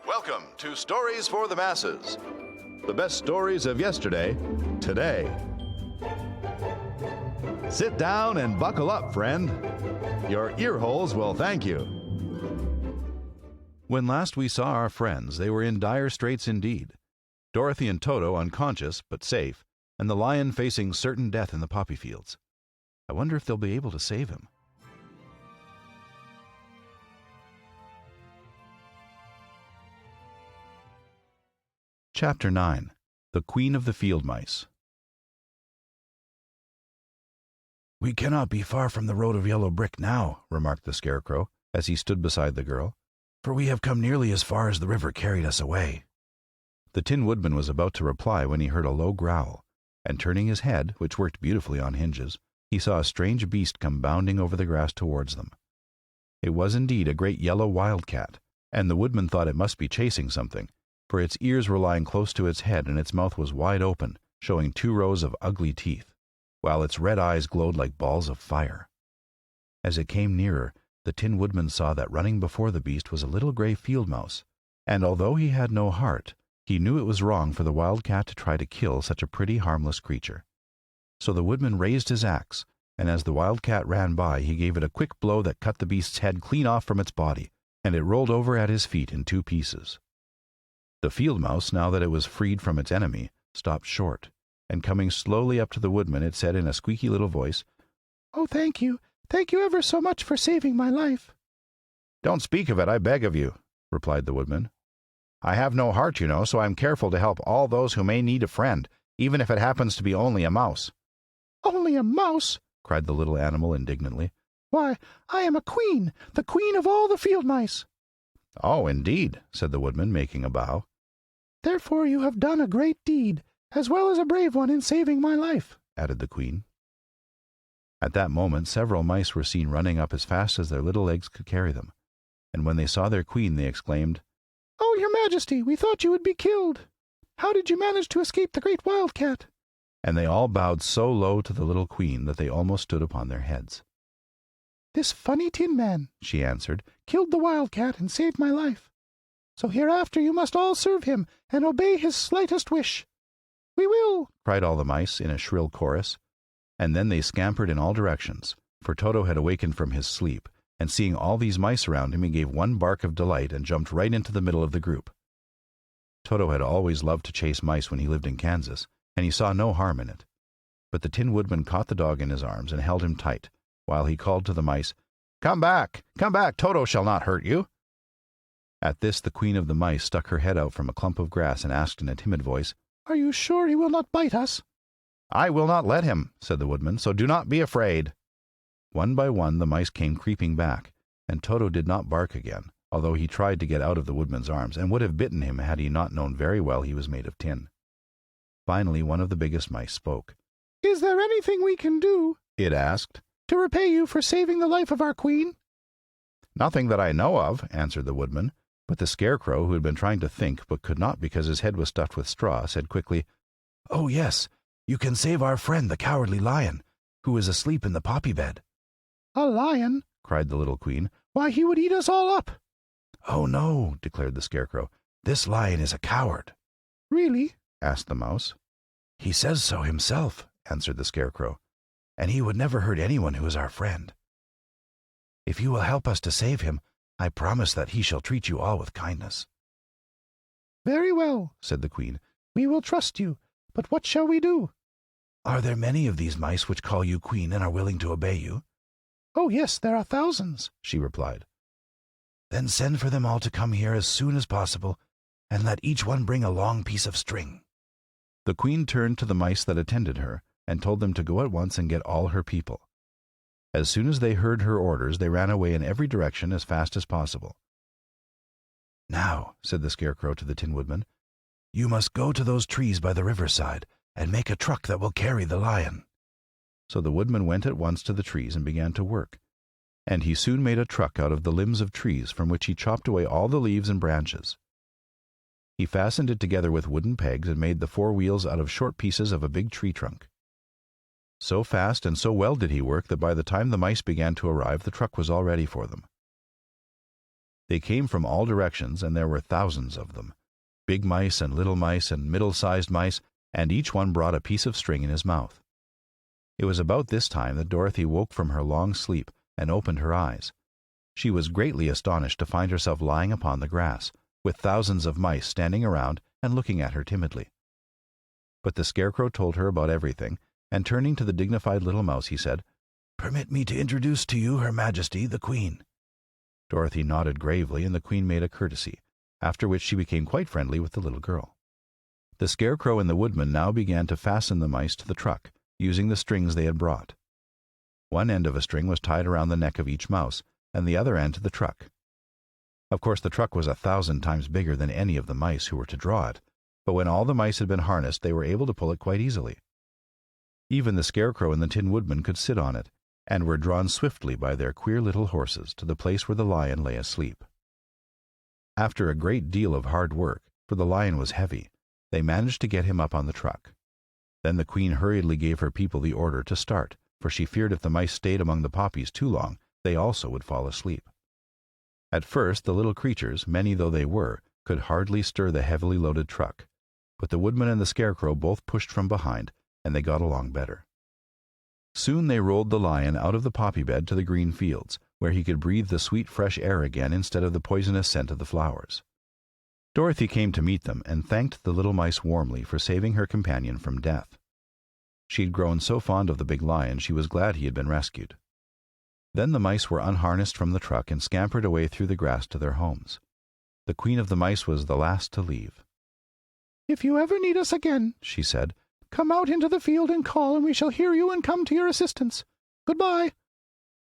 Welcome to Stories for the Masses. The best stories of yesterday, today. Sit down and buckle up, friend. Your ear holes will thank you. When last we saw our friends, they were in dire straits indeed. Dorothy and Toto unconscious but safe, and the lion facing certain death in the poppy fields. I wonder if they'll be able to save him. Chapter 9. The Queen of the Field Mice. "We cannot be far from the road of yellow brick now," remarked the Scarecrow, as he stood beside the girl, "for we have come nearly as far as the river carried us away." The Tin Woodman was about to reply when he heard a low growl, and turning his head, which worked beautifully on hinges, he saw a strange beast come bounding over the grass towards them. It was indeed a great yellow wildcat, and the Woodman thought it must be chasing something, for its ears were lying close to its head and its mouth was wide open, showing 2 rows of ugly teeth, while its red eyes glowed like balls of fire. As it came nearer, the Tin Woodman saw that running before the beast was a little gray field mouse, and although he had no heart, he knew it was wrong for the wildcat to try to kill such a pretty harmless creature. So the Woodman raised his axe, and as the wildcat ran by he gave it a quick blow that cut the beast's head clean off from its body, and it rolled over at his feet in 2 pieces. The field mouse, now that it was freed from its enemy, stopped short, and coming slowly up to the Woodman, it said in a squeaky little voice, "Oh, thank you ever so much for saving my life." "Don't speak of it, I beg of you," replied the Woodman. "I have no heart, you know, so I'm careful to help all those who may need a friend, even if it happens to be only a mouse." "Only a mouse!" cried the little animal indignantly. "Why, I am a queen, the queen of all the field mice." "Oh, indeed," said the Woodman, making a bow. "Therefore you have done a great deed, as well as a brave one in saving my life," added the queen. At that moment several mice were seen running up as fast as their little legs could carry them, and when they saw their queen they exclaimed, "Oh, your Majesty, we thought you would be killed. How did you manage to escape the great wildcat?" And they all bowed so low to the little queen that they almost stood upon their heads. "This funny Tin Man," she answered, "killed the wildcat and saved my life. So hereafter you must all serve him and obey his slightest wish." "We will!" cried all the mice in a shrill chorus, and then they scampered in all directions, for Toto had awakened from his sleep, and seeing all these mice around him he gave one bark of delight and jumped right into the middle of the group. Toto had always loved to chase mice when he lived in Kansas, and he saw no harm in it. But the Tin Woodman caught the dog in his arms and held him tight, while he called to the mice, come back, Toto shall not hurt you." At this the Queen of the Mice stuck her head out from a clump of grass and asked in a timid voice, "Are you sure he will not bite us?" "I will not let him," said the Woodman, "so do not be afraid." One by one the mice came creeping back, and Toto did not bark again, although he tried to get out of the Woodman's arms, and would have bitten him had he not known very well he was made of tin. Finally one of the biggest mice spoke. "Is there anything we can do," it asked, "to repay you for saving the life of our queen?" "Nothing that I know of," answered the Woodman, but the Scarecrow, who had been trying to think but could not because his head was stuffed with straw, said quickly, "Oh, yes, you can save our friend the Cowardly Lion, who is asleep in the poppy bed." "A lion?" cried the little queen. "Why, he would eat us all up." "Oh, no," declared the Scarecrow. "This lion is a coward." "Really?" asked the mouse. "He says so himself," answered the Scarecrow, "and he would never hurt anyone who is our friend. If you will help us to save him, I promise that he shall treat you all with kindness." "Very well," said the queen. "We will trust you, but what shall we do?" "Are there many of these mice which call you queen and are willing to obey you?" "Oh, yes, there are thousands," she replied. "Then send for them all to come here as soon as possible, and let each one bring a long piece of string." The queen turned to the mice that attended her, and told them to go at once and get all her people. As soon as they heard her orders, they ran away in every direction as fast as possible. "Now," said the Scarecrow to the Tin Woodman, "you must go to those trees by the riverside and make a truck that will carry the lion." So the Woodman went at once to the trees and began to work, and he soon made a truck out of the limbs of trees, from which he chopped away all the leaves and branches. He fastened it together with wooden pegs and made the 4 wheels out of short pieces of a big tree trunk. So fast and so well did he work that by the time the mice began to arrive the truck was all ready for them. They came from all directions, and there were thousands of them, big mice and little mice and middle-sized mice, and each one brought a piece of string in his mouth. It was about this time that Dorothy woke from her long sleep and opened her eyes. She was greatly astonished to find herself lying upon the grass, with thousands of mice standing around and looking at her timidly. But the Scarecrow told her about everything, and turning to the dignified little mouse, he said, "Permit me to introduce to you Her Majesty the Queen." Dorothy nodded gravely, and the Queen made a courtesy, after which she became quite friendly with the little girl. The Scarecrow and the Woodman now began to fasten the mice to the truck, using the strings they had brought. One end of a string was tied around the neck of each mouse, and the other end to the truck. Of course, the truck was 1,000 times bigger than any of the mice who were to draw it, but when all the mice had been harnessed, they were able to pull it quite easily. Even the Scarecrow and the Tin Woodman could sit on it, and were drawn swiftly by their queer little horses to the place where the lion lay asleep. After a great deal of hard work, for the lion was heavy, they managed to get him up on the truck. Then the Queen hurriedly gave her people the order to start, for she feared if the mice stayed among the poppies too long, they also would fall asleep. At first, the little creatures, many though they were, could hardly stir the heavily loaded truck, but the Woodman and the Scarecrow both pushed from behind, and they got along better. Soon they rolled the lion out of the poppy bed to the green fields, where he could breathe the sweet fresh air again instead of the poisonous scent of the flowers. Dorothy came to meet them and thanked the little mice warmly for saving her companion from death. She had grown so fond of the big lion she was glad he had been rescued. Then the mice were unharnessed from the truck and scampered away through the grass to their homes. The Queen of the Mice was the last to leave. "If you ever need us again," she said, "come out into the field and call, and we shall hear you and come to your assistance. Goodbye."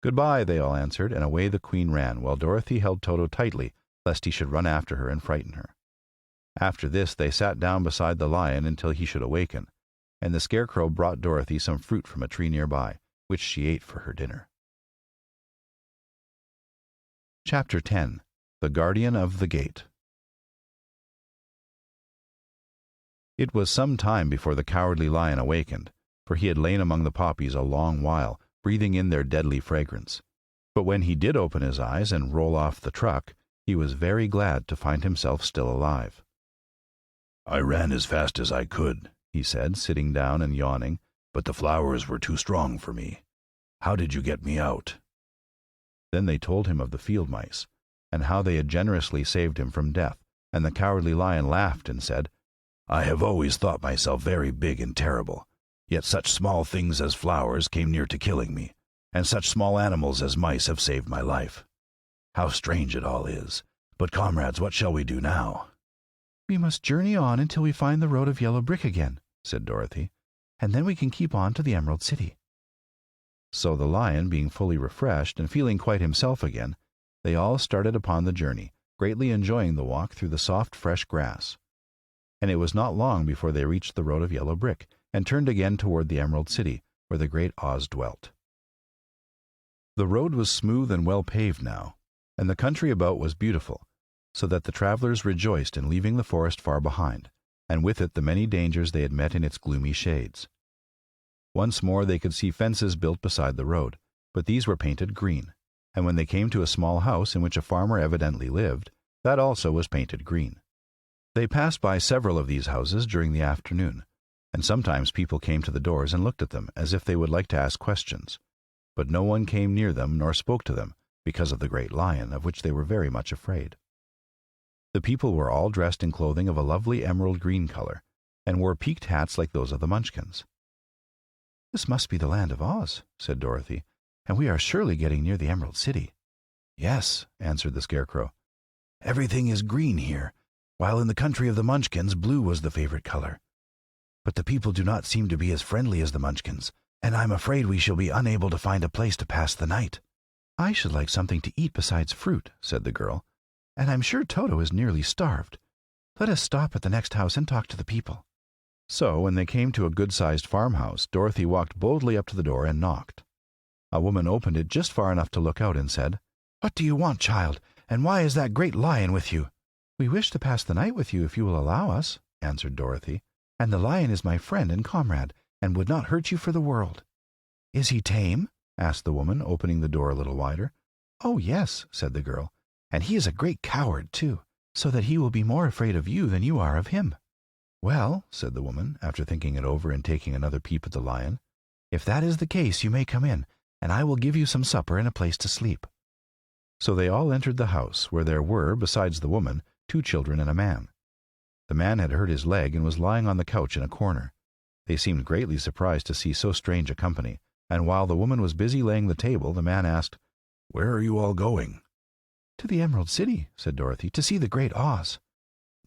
"Goodbye," they all answered, and away the Queen ran, while Dorothy held Toto tightly, lest he should run after her and frighten her. After this they sat down beside the lion until he should awaken, and the Scarecrow brought Dorothy some fruit from a tree nearby, which she ate for her dinner. Chapter 10. The Guardian of the Gate. It was some time before the Cowardly Lion awakened, for he had lain among the poppies a long while, breathing in their deadly fragrance. But when he did open his eyes and roll off the truck, he was very glad to find himself still alive. "I ran as fast as I could," he said, sitting down and yawning, "but the flowers were too strong for me. How did you get me out?" Then they told him of the field mice, and how they had generously saved him from death, and the Cowardly Lion laughed and said, "I have always thought myself very big and terrible, yet such small things as flowers came near to killing me, and such small animals as mice have saved my life. How strange it all is! But, comrades, what shall we do now?" "We must journey on until we find the road of yellow brick again," said Dorothy, "and then we can keep on to the Emerald City." So the lion, being fully refreshed and feeling quite himself again, they all started upon the journey, greatly enjoying the walk through the soft, fresh grass. And it was not long before they reached the road of yellow brick, and turned again toward the Emerald City, where the great Oz dwelt. The road was smooth and well paved now, and the country about was beautiful, so that the travelers rejoiced in leaving the forest far behind, and with it the many dangers they had met in its gloomy shades. Once more they could see fences built beside the road, but these were painted green, and when they came to a small house in which a farmer evidently lived, that also was painted green. They passed by several of these houses during the afternoon, and sometimes people came to the doors and looked at them as if they would like to ask questions, but no one came near them nor spoke to them, because of the great lion, of which they were very much afraid. The people were all dressed in clothing of a lovely emerald green color, and wore peaked hats like those of the Munchkins. "This must be the land of Oz," said Dorothy, "and we are surely getting near the Emerald City." "Yes," answered the Scarecrow. "Everything is green here, while in the country of the Munchkins blue was the favorite color. But the people do not seem to be as friendly as the Munchkins, and I'm afraid we shall be unable to find a place to pass the night." "I should like something to eat besides fruit," said the girl, "and I'm sure Toto is nearly starved. Let us stop at the next house and talk to the people." So, when they came to a good-sized farmhouse, Dorothy walked boldly up to the door and knocked. A woman opened it just far enough to look out and said, "What do you want, child, and why is that great lion with you?" "We wish to pass the night with you if you will allow us," answered Dorothy, "and the lion is my friend and comrade, and would not hurt you for the world." "Is he tame?" asked the woman, opening the door a little wider. "Oh, yes," said the girl, and he is a great coward, too, so that he will be more afraid of you than you are of him." "Well," said the woman, after thinking it over and taking another peep at the lion, "if that is the case, you may come in, and I will give you some supper and a place to sleep." So they all entered the house, where there were, besides the woman, 2 children and a man. The man had hurt his leg and was lying on the couch in a corner. They seemed greatly surprised to see so strange a company, and while the woman was busy laying the table, the man asked, "Where are you all going?" "To the Emerald City," said Dorothy, "to see the great Oz."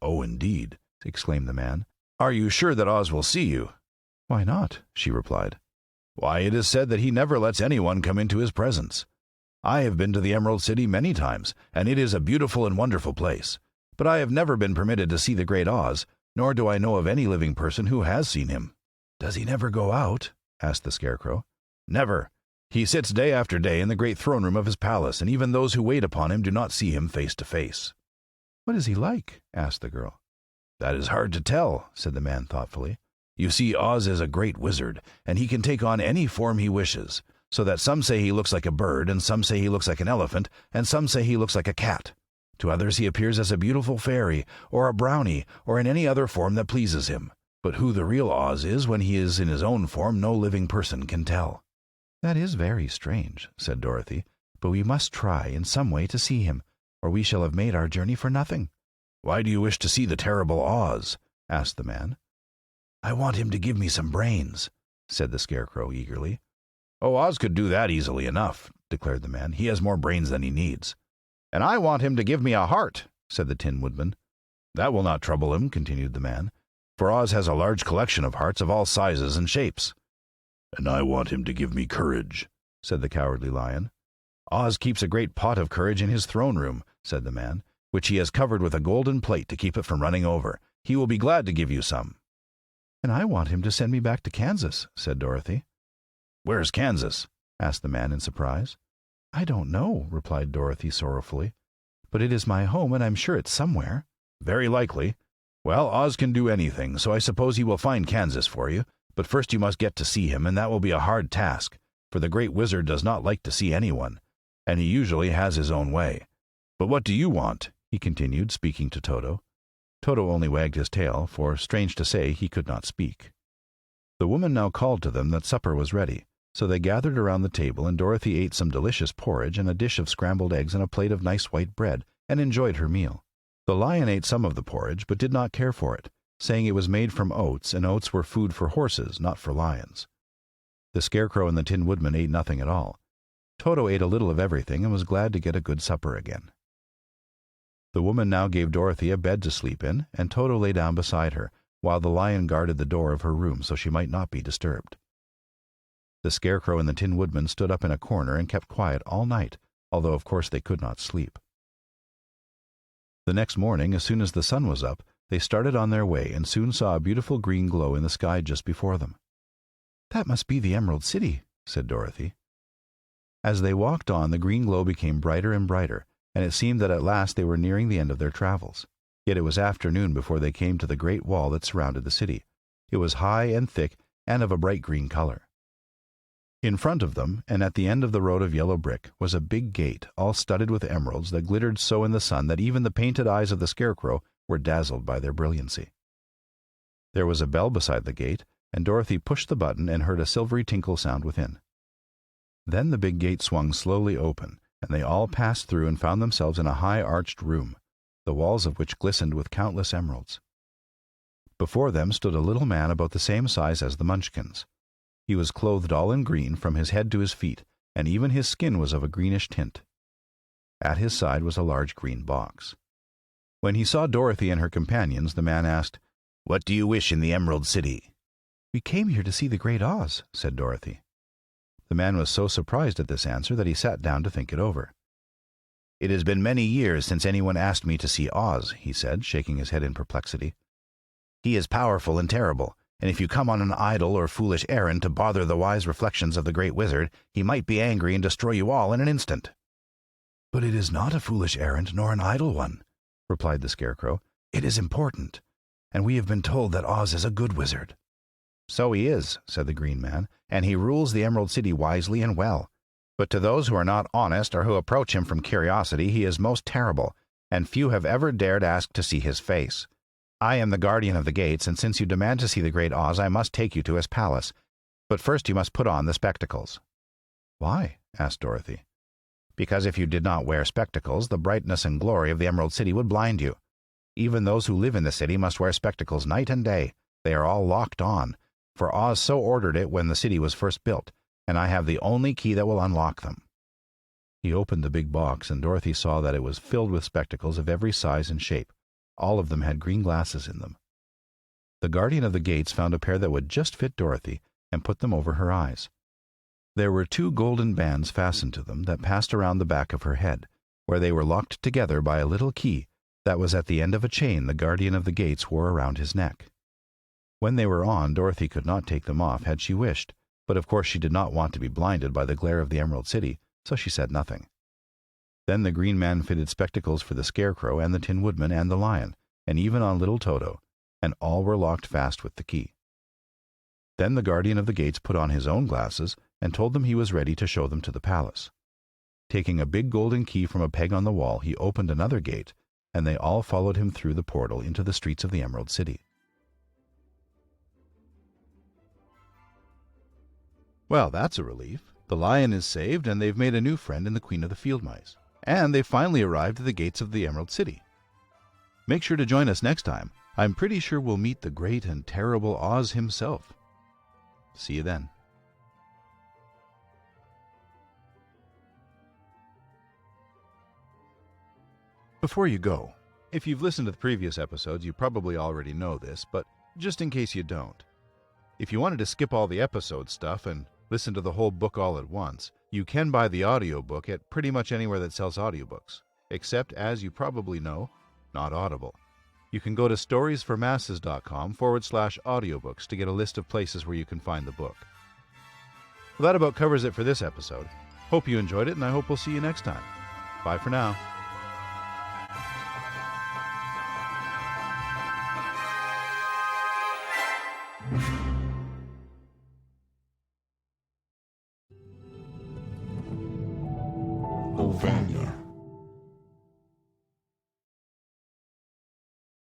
"Oh, indeed," exclaimed the man. "Are you sure that Oz will see you?" "Why not?" she replied. "Why, it is said that he never lets anyone come into his presence. I have been to the Emerald City many times, and it is a beautiful and wonderful place. But I have never been permitted to see the great Oz, nor do I know of any living person who has seen him." "Does he never go out?" asked the Scarecrow. "Never. He sits day after day in the great throne room of his palace, and even those who wait upon him do not see him face to face." "What is he like?" asked the girl. "That is hard to tell," said the man thoughtfully. "You see, Oz is a great wizard, and he can take on any form he wishes, so that some say he looks like a bird, and some say he looks like an elephant, and some say he looks like a cat. To others he appears as a beautiful fairy, or a brownie, or in any other form that pleases him. But who the real Oz is when he is in his own form no living person can tell." "That is very strange," said Dorothy, "but we must try in some way to see him, or we shall have made our journey for nothing." "Why do you wish to see the terrible Oz?" asked the man. "I want him to give me some brains," said the Scarecrow eagerly. "Oh, Oz could do that easily enough," declared the man. "He has more brains than he needs." "And I want him to give me a heart," said the Tin Woodman. "That will not trouble him," continued the man, "for Oz has a large collection of hearts of all sizes and shapes." "And I want him to give me courage," said the Cowardly Lion. "Oz keeps a great pot of courage in his throne room," said the man, "which he has covered with a golden plate to keep it from running over. He will be glad to give you some." "And I want him to send me back to Kansas," said Dorothy. "Where's Kansas?" asked the man in surprise. "I don't know," replied Dorothy sorrowfully, "but it is my home, and I'm sure it's somewhere." "Very likely. Well, Oz can do anything, so I suppose he will find Kansas for you. But first you must get to see him, and that will be a hard task, for the great wizard does not like to see anyone, and he usually has his own way. But what do you want?" he continued, speaking to Toto. Toto only wagged his tail, for, strange to say, he could not speak. The woman now called to them that supper was ready, so they gathered around the table, and Dorothy ate some delicious porridge and a dish of scrambled eggs and a plate of nice white bread, and enjoyed her meal. The lion ate some of the porridge, but did not care for it, saying it was made from oats, and oats were food for horses, not for lions. The Scarecrow and the Tin Woodman ate nothing at all. Toto ate a little of everything and was glad to get a good supper again. The woman now gave Dorothy a bed to sleep in, and Toto lay down beside her, while the lion guarded the door of her room so she might not be disturbed. The Scarecrow and the Tin Woodman stood up in a corner and kept quiet all night, although of course they could not sleep. The next morning, as soon as the sun was up, they started on their way and soon saw a beautiful green glow in the sky just before them. "That must be the Emerald City," said Dorothy. As they walked on, the green glow became brighter and brighter, and it seemed that at last they were nearing the end of their travels. Yet it was afternoon before they came to the great wall that surrounded the city. It was high and thick and of a bright green color. In front of them, and at the end of the road of yellow brick, was a big gate, all studded with emeralds that glittered so in the sun that even the painted eyes of the Scarecrow were dazzled by their brilliancy. There was a bell beside the gate, and Dorothy pushed the button and heard a silvery tinkle sound within. Then the big gate swung slowly open, and they all passed through and found themselves in a high arched room, the walls of which glistened with countless emeralds. Before them stood a little man about the same size as the Munchkins. He was clothed all in green from his head to his feet, and even his skin was of a greenish tint. At his side was a large green box. When he saw Dorothy and her companions, the man asked, "What do you wish in the Emerald City?" "We came here to see the great Oz," said Dorothy. The man was so surprised at this answer that he sat down to think it over. "It has been many years since anyone asked me to see Oz," he said, shaking his head in perplexity. "He is powerful and terrible, and if you come on an idle or foolish errand to bother the wise reflections of the great wizard, he might be angry and destroy you all in an instant." "But it is not a foolish errand nor an idle one," replied the Scarecrow. "It is important, and we have been told that Oz is a good wizard." "So he is," said the Green Man, "and he rules the Emerald City wisely and well. But to those who are not honest or who approach him from curiosity, he is most terrible, and few have ever dared ask to see his face. I am the guardian of the gates, and since you demand to see the great Oz, I must take you to his palace. But first you must put on the spectacles." "Why?" asked Dorothy. "Because if you did not wear spectacles, the brightness and glory of the Emerald City would blind you. Even those who live in the city must wear spectacles night and day. They are all locked on, for Oz so ordered it when the city was first built, and I have the only key that will unlock them." He opened the big box, and Dorothy saw that it was filled with spectacles of every size and shape. All of them had green glasses in them. The guardian of the gates found a pair that would just fit Dorothy, and put them over her eyes. There were 2 golden bands fastened to them that passed around the back of her head, where they were locked together by a little key that was at the end of a chain the guardian of the gates wore around his neck. When they were on, Dorothy could not take them off had she wished, but of course she did not want to be blinded by the glare of the Emerald City, so she said nothing. Then the Green Man fitted spectacles for the Scarecrow and the Tin Woodman and the Lion, and even on little Toto, and all were locked fast with the key. Then the guardian of the gates put on his own glasses and told them he was ready to show them to the palace. Taking a big golden key from a peg on the wall, he opened another gate, and they all followed him through the portal into the streets of the Emerald City. "Well, that's a relief. The lion is saved, and they've made a new friend in the Queen of the Field Mice. And they've finally arrived at the gates of the Emerald City. Make sure to join us next time. I'm pretty sure we'll meet the great and terrible Oz himself. See you then." Before you go, if you've listened to the previous episodes, you probably already know this, but just in case you don't, if you wanted to skip all the episode stuff and listen to the whole book all at once, you can buy the audiobook at pretty much anywhere that sells audiobooks, except, as you probably know, not Audible. You can go to storiesformasses.com/audiobooks to get a list of places where you can find the book. Well, that about covers it for this episode. Hope you enjoyed it, and I hope we'll see you next time. Bye for now. Ovania.